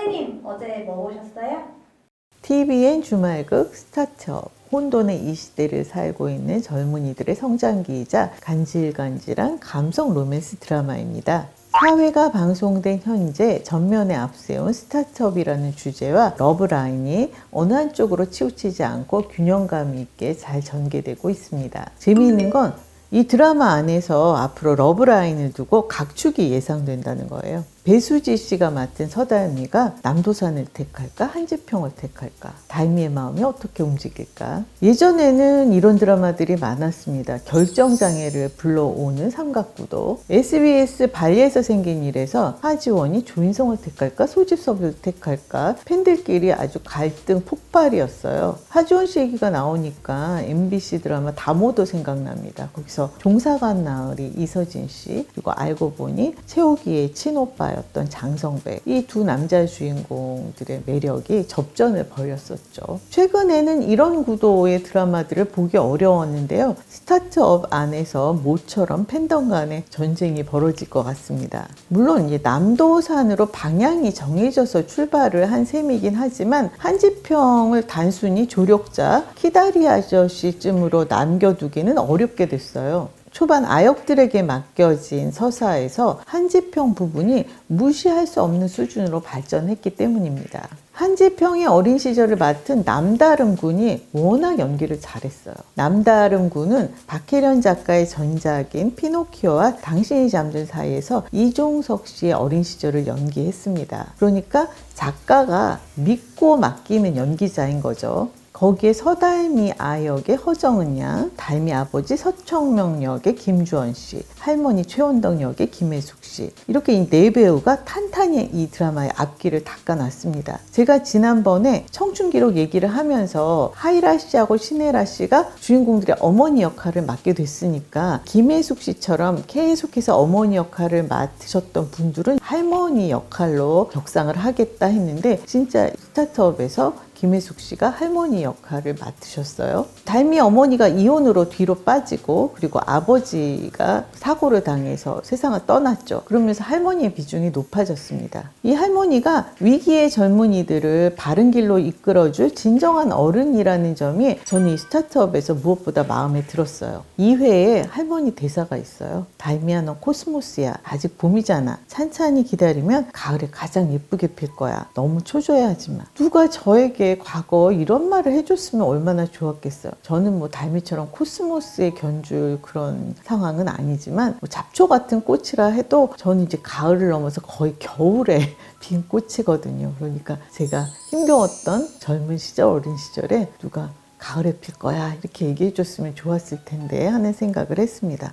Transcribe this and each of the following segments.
선생님, 어제 뭐 보셨어요? TVN 주말극 스타트업. 혼돈의 이 시대를 살고 있는 젊은이들의 성장기이자 간질간질한 감성 로맨스 드라마입니다. 사회가 방송된 현재 전면에 앞세운 스타트업이라는 주제와 러브라인이 어느 한쪽으로 치우치지 않고 균형감 있게 잘 전개되고 있습니다. 재미있는 건 이 드라마 안에서 앞으로 러브라인을 두고 각축이 예상된다는 거예요. 배수지 씨가 맡은 서다현이가 남도산을 택할까 한지평을 택할까, 달미의 마음이 어떻게 움직일까. 예전에는 이런 드라마들이 많았습니다. 결정장애를 불러오는 삼각구도. SBS 발리에서 생긴 일에서 하지원이 조인성을 택할까 소지섭을 택할까, 팬들끼리 아주 갈등 폭발이었어요. 하지원 씨 얘기가 나오니까 MBC 드라마 다모도 생각납니다. 거기서 종사간 나으리 이서진 씨, 그리고 알고 보니 최호기의 친오빠 였던 장성백, 이 두 남자 주인공들의 매력이 접전을 벌였었죠. 최근에는 이런 구도의 드라마들을 보기 어려웠는데요. 스타트업 안에서 모처럼 팬덤 간의 전쟁이 벌어질 것 같습니다. 물론 이제 남도산으로 방향이 정해져서 출발을 한 셈이긴 하지만 한지평을 단순히 조력자 키다리 아저씨쯤으로 남겨두기는 어렵게 됐어요. 초반 아역들에게 맡겨진 서사에서 한지평 부분이 무시할 수 없는 수준으로 발전했기 때문입니다. 한지평의 어린 시절을 맡은 남다름 군이 워낙 연기를 잘했어요. 남다름 군은 박혜련 작가의 전작인 피노키오와 당신이 잠든 사이에서 이종석 씨의 어린 시절을 연기했습니다. 그러니까 작가가 믿고 맡기는 연기자인 거죠. 거기에 서달미 아역의 허정은 양, 달미 아버지 서청명 역의 김주원 씨, 할머니 최원덕 역의 김혜숙 씨, 이렇게 이 네 배우가 탄탄히 이 드라마의 앞길을 닦아놨습니다. 제가 지난번에 청춘기록 얘기를 하면서 하이라 씨하고 신혜라 씨가 주인공들의 어머니 역할을 맡게 됐으니까 김혜숙 씨처럼 계속해서 어머니 역할을 맡으셨던 분들은 할머니 역할로 격상을 하겠다 했는데, 진짜 스타트업에서 김혜숙 씨가 할머니 역할을 맡으셨어요. 달미 어머니가 이혼으로 뒤로 빠지고, 그리고 아버지가 사고를 당해서 세상을 떠났죠. 그러면서 할머니의 비중이 높아졌습니다. 이 할머니가 위기의 젊은이들을 바른 길로 이끌어줄 진정한 어른이라는 점이 저는 이 스타트업에서 무엇보다 마음에 들었어요. 2회에 할머니 대사가 있어요. 달미야, 너 코스모스야. 아직 봄이잖아. 찬찬히 기다리면 가을에 가장 예쁘게 필 거야. 너무 초조해하지 마. 누가 저에게 과거 이런 말을 해줬으면 얼마나 좋았겠어요. 저는 뭐 달미처럼 코스모스에 견줄 그런 상황은 아니지만, 뭐 잡초 같은 꽃이라 해도 저는 이제 가을을 넘어서 거의 겨울에 핀 꽃이거든요. 그러니까 제가 힘겨웠던 젊은 시절, 어린 시절에 누가 가을에 필 거야 이렇게 얘기해 줬으면 좋았을 텐데 하는 생각을 했습니다.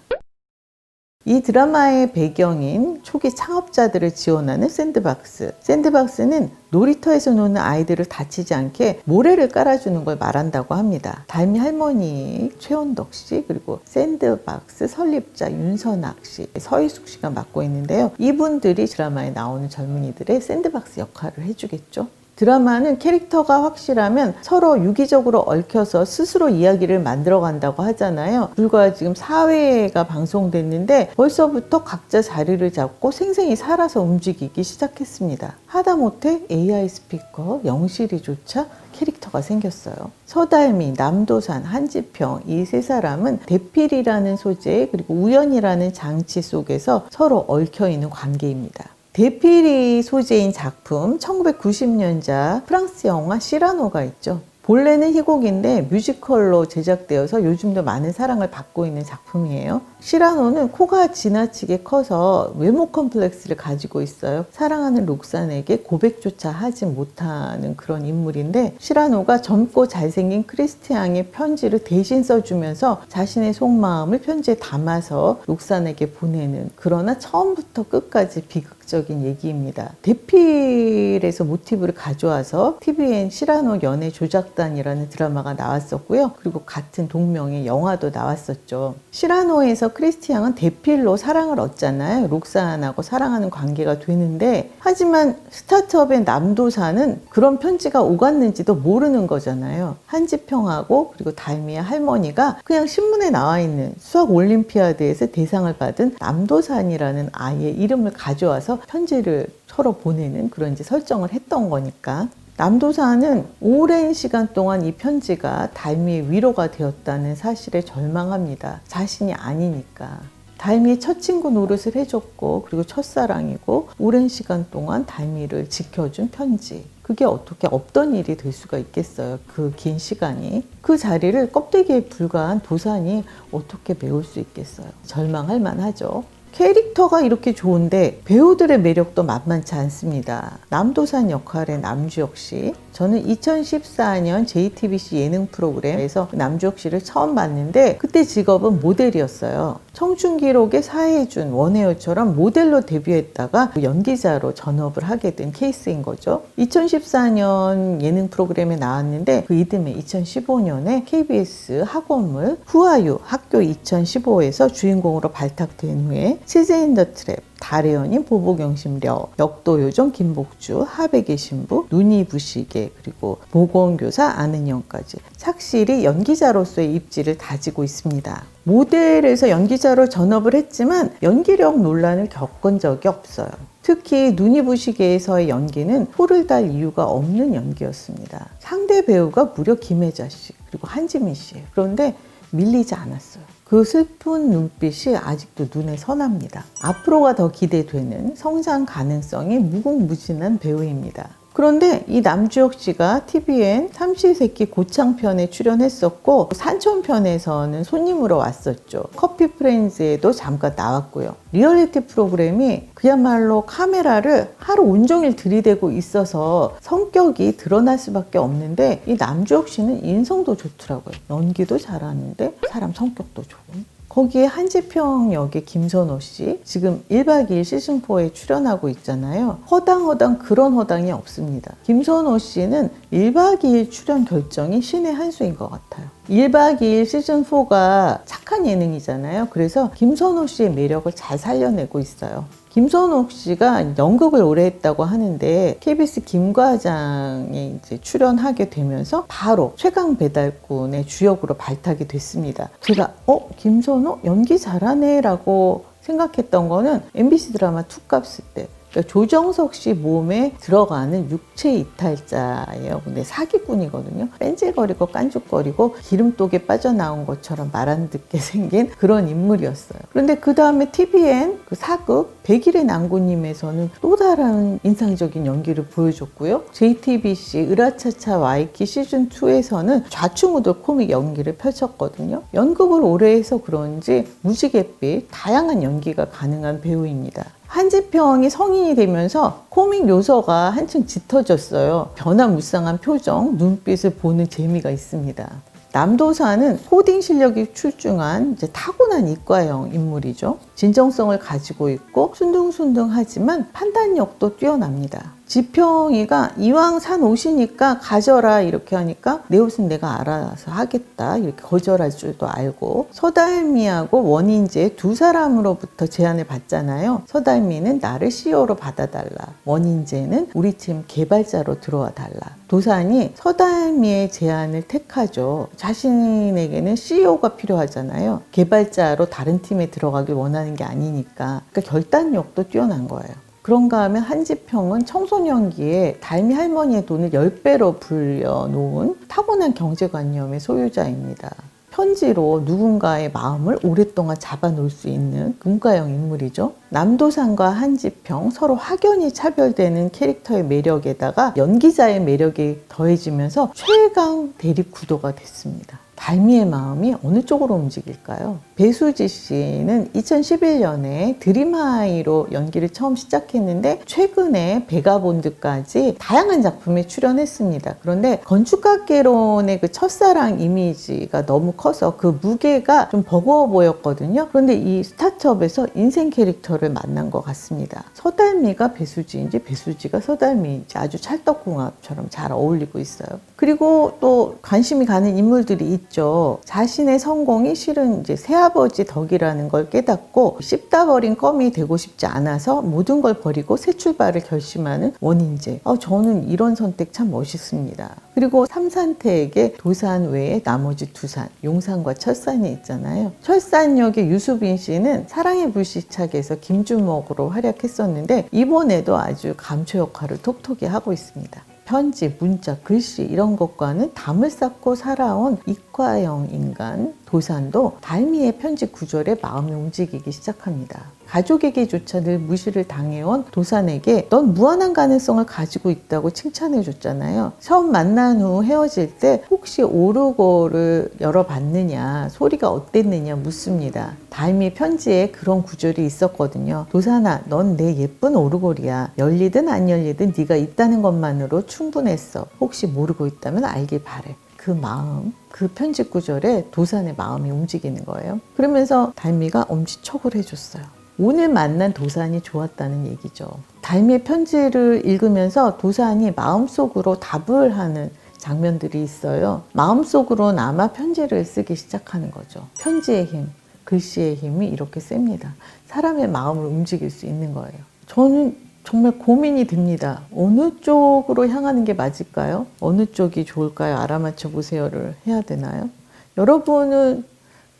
이 드라마의 배경인 초기 창업자들을 지원하는 샌드박스. 샌드박스는 놀이터에서 노는 아이들을 다치지 않게 모래를 깔아주는 걸 말한다고 합니다. 달미 할머니 최원덕 씨, 그리고 샌드박스 설립자 윤선학 씨, 서희숙 씨가 맡고 있는데요. 이분들이 드라마에 나오는 젊은이들의 샌드박스 역할을 해주겠죠. 드라마는 캐릭터가 확실하면 서로 유기적으로 얽혀서 스스로 이야기를 만들어 간다고 하잖아요. 불과 지금 4회가 방송됐는데 벌써부터 각자 자리를 잡고 생생히 살아서 움직이기 시작했습니다. 하다못해 AI 스피커 영실이조차 캐릭터가 생겼어요. 서달미, 남도산, 한지평, 이 세 사람은 대필이라는 소재, 그리고 우연이라는 장치 속에서 서로 얽혀있는 관계입니다. 대필이 소재인 작품, 1990년작 프랑스 영화 시라노가 있죠. 본래는 희곡인데 뮤지컬로 제작되어서 요즘도 많은 사랑을 받고 있는 작품이에요. 시라노는 코가 지나치게 커서 외모 컴플렉스를 가지고 있어요. 사랑하는 록산에게 고백조차 하지 못하는 그런 인물인데, 시라노가 젊고 잘생긴 크리스티앙의 편지를 대신 써주면서 자신의 속마음을 편지에 담아서 록산에게 보내는, 그러나 처음부터 끝까지 비극적인 얘기입니다. 대필에서 모티브를 가져와서 TVN 시라노 연애 조작단이라는 드라마가 나왔었고요. 그리고 같은 동명의 영화도 나왔었죠. 시라노에서 그래서 크리스티앙은 대필로 사랑을 얻잖아요. 록산하고 사랑하는 관계가 되는데, 하지만 스타트업의 남도사는 그런 편지가 오갔는지도 모르는 거잖아요. 한지평하고 그리고 달미의 할머니가 그냥 신문에 나와 있는 수학 올림피아드에서 대상을 받은 남도산이라는 아이의 이름을 가져와서 편지를 서로 보내는 그런 이제 설정을 했던 거니까. 남도사는 오랜 시간 동안 이 편지가 달미의 위로가 되었다는 사실에 절망합니다. 자신이 아니니까. 달미의 첫 친구 노릇을 해줬고, 그리고 첫사랑이고, 오랜 시간 동안 달미를 지켜준 편지. 그게 어떻게 없던 일이 될 수가 있겠어요. 그 긴 시간이. 그 자리를 껍데기에 불과한 도산이 어떻게 메울 수 있겠어요. 절망할 만하죠. 캐릭터가 이렇게 좋은데 배우들의 매력도 만만치 않습니다. 남도산 역할의 남주혁 씨. 저는 2014년 JTBC 예능 프로그램에서 남주혁 씨를 처음 봤는데 그때 직업은 모델이었어요. 청춘기록의 사해준, 원혜연처럼 모델로 데뷔했다가 연기자로 전업을 하게 된 케이스인 거죠. 2014년 예능 프로그램에 나왔는데 그 이듬해 2015년에 KBS 학원물 후아유 학교 2015에서 주인공으로 발탁된 후에 치즈인 더 트랩, 달의 연인, 보복영심려, 역도요정 김복주, 하백의 신부, 눈이 부시게, 그리고 보건교사 아는형까지 착실히 연기자로서의 입지를 다지고 있습니다. 모델에서 연기자로 전업을 했지만 연기력 논란을 겪은 적이 없어요. 특히 눈이 부시게에서의 연기는 포를 달 이유가 없는 연기였습니다. 상대 배우가 무려 김혜자 씨, 그리고 한지민 씨예요. 그런데 밀리지 않았어요. 그 슬픈 눈빛이 아직도 눈에 선합니다. 앞으로가 더 기대되는 성장 가능성이 무궁무진한 배우입니다. 그런데 이 남주혁 씨가 TVN 삼시세끼 고창편에 출연했었고 산촌편에서는 손님으로 왔었죠. 커피 프렌즈에도 잠깐 나왔고요. 리얼리티 프로그램이 그야말로 카메라를 하루 온종일 들이대고 있어서 성격이 드러날 수밖에 없는데 이 남주혁 씨는 인성도 좋더라고요. 연기도 잘하는데 사람 성격도 좋은. 거기에 한지평 역의 김선호 씨, 지금 1박 2일 시즌4에 출연하고 있잖아요. 허당 그런 허당이 없습니다. 김선호 씨는 1박 2일 출연 결정이 신의 한 수인 것 같아요. 1박 2일 시즌4가 착한 예능이잖아요. 그래서 김선호 씨의 매력을 잘 살려내고 있어요. 김선옥 씨가 연극을 오래 했다고 하는데 KBS 김과장에 이제 출연하게 되면서 바로 최강 배달꾼의 주역으로 발탁이 됐습니다. 제가 김선옥 연기 잘하네 라고 생각했던 거는 MBC 드라마 툭값을 때 그러니까 조정석 씨 몸에 들어가는 육체 이탈자예요. 근데 사기꾼이거든요. 뺀질거리고 깐죽거리고 기름독에 빠져나온 것처럼 말 안 듣게 생긴 그런 인물이었어요. 그런데 그 다음에 TVN 그 사극 백일의 난고님에서는 또 다른 인상적인 연기를 보여줬고요. JTBC 으라차차 와이키 시즌2에서는 좌충우돌 코믹 연기를 펼쳤거든요. 연극을 오래 해서 그런지 무지갯빛 다양한 연기가 가능한 배우입니다. 한지평이 성인이 되면서 코믹 요소가 한층 짙어졌어요. 변화무쌍한 표정, 눈빛을 보는 재미가 있습니다. 남도사는 코딩 실력이 출중한 타고난 이과형 인물이죠. 진정성을 가지고 있고 순둥순둥하지만 판단력도 뛰어납니다. 지평이가 이왕 산 옷이니까 가져라 이렇게 하니까 내 옷은 내가 알아서 하겠다 이렇게 거절할 줄도 알고, 서달미하고 원인재 두 사람으로부터 제안을 받잖아요. 서달미는 나를 CEO로 받아달라, 원인재는 우리 팀 개발자로 들어와 달라. 도산이 서달미의 제안을 택하죠. 자신에게는 CEO가 필요하잖아요. 개발자로 다른 팀에 들어가길 원하는 게 아니니까. 그러니까 결단력도 뛰어난 거예요. 그런가 하면 한지평은 청소년기에 달미 할머니의 돈을 10배로 불려놓은 타고난 경제관념의 소유자입니다. 편지로 누군가의 마음을 오랫동안 잡아놓을 수 있는 문과형 인물이죠. 남도산과 한지평 서로 확연히 차별되는 캐릭터의 매력에다가 연기자의 매력이 더해지면서 최강 대립 구도가 됐습니다. 달미의 마음이 어느 쪽으로 움직일까요? 배수지 씨는 2011년에 드림하이로 연기를 처음 시작했는데 최근에 베가본드까지 다양한 작품에 출연했습니다. 그런데 건축학개론의 그 첫사랑 이미지가 너무 커서 그 무게가 좀 버거워 보였거든요. 그런데 이 스타트업에서 인생 캐릭터를 만난 것 같습니다. 서달미가 배수지인지 배수지가 서달미인지 아주 찰떡궁합처럼 잘 어울리고 있어요. 그리고 또 관심이 가는 인물들이 있죠. 자신의 성공이 실은 이제 새아버지 덕이라는 걸 깨닫고 씹다 버린 껌이 되고 싶지 않아서 모든 걸 버리고 새 출발을 결심하는 원인재. 저는 이런 선택 참 멋있습니다. 그리고 삼산태에게 도산 외에 나머지 두 산, 용산과 철산이 있잖아요. 철산 역의 유수빈 씨는 사랑의 불시착에서 김주먹으로 활약했었는데 이번에도 아주 감초 역할을 톡톡히 하고 있습니다. 편지, 문자, 글씨 이런 것과는 담을 쌓고 살아온 이과형 인간 도산도 달미의 편지 구절에 마음이 움직이기 시작합니다. 가족에게조차 늘 무시를 당해온 도산에게 넌 무한한 가능성을 가지고 있다고 칭찬해 줬잖아요. 처음 만난 후 헤어질 때 혹시 오르골을 열어봤느냐, 소리가 어땠느냐 묻습니다. 달미 편지에 그런 구절이 있었거든요. 도산아, 넌 내 예쁜 오르골이야. 열리든 안 열리든 네가 있다는 것만으로 충분했어. 혹시 모르고 있다면 알길 바래. 그 마음, 그 편지 구절에 도산의 마음이 움직이는 거예요. 그러면서 달미가 엄지척을 해줬어요. 오늘 만난 도산이 좋았다는 얘기죠. 달미의 편지를 읽으면서 도산이 마음속으로 답을 하는 장면들이 있어요. 마음속으로는 아마 편지를 쓰기 시작하는 거죠. 편지의 힘, 글씨의 힘이 이렇게 셉니다. 사람의 마음을 움직일 수 있는 거예요. 저는 정말 고민이 됩니다. 어느 쪽으로 향하는 게 맞을까요? 어느 쪽이 좋을까요? 알아맞혀 보세요를 해야 되나요? 여러분은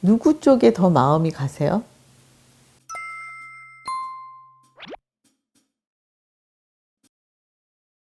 누구 쪽에 더 마음이 가세요?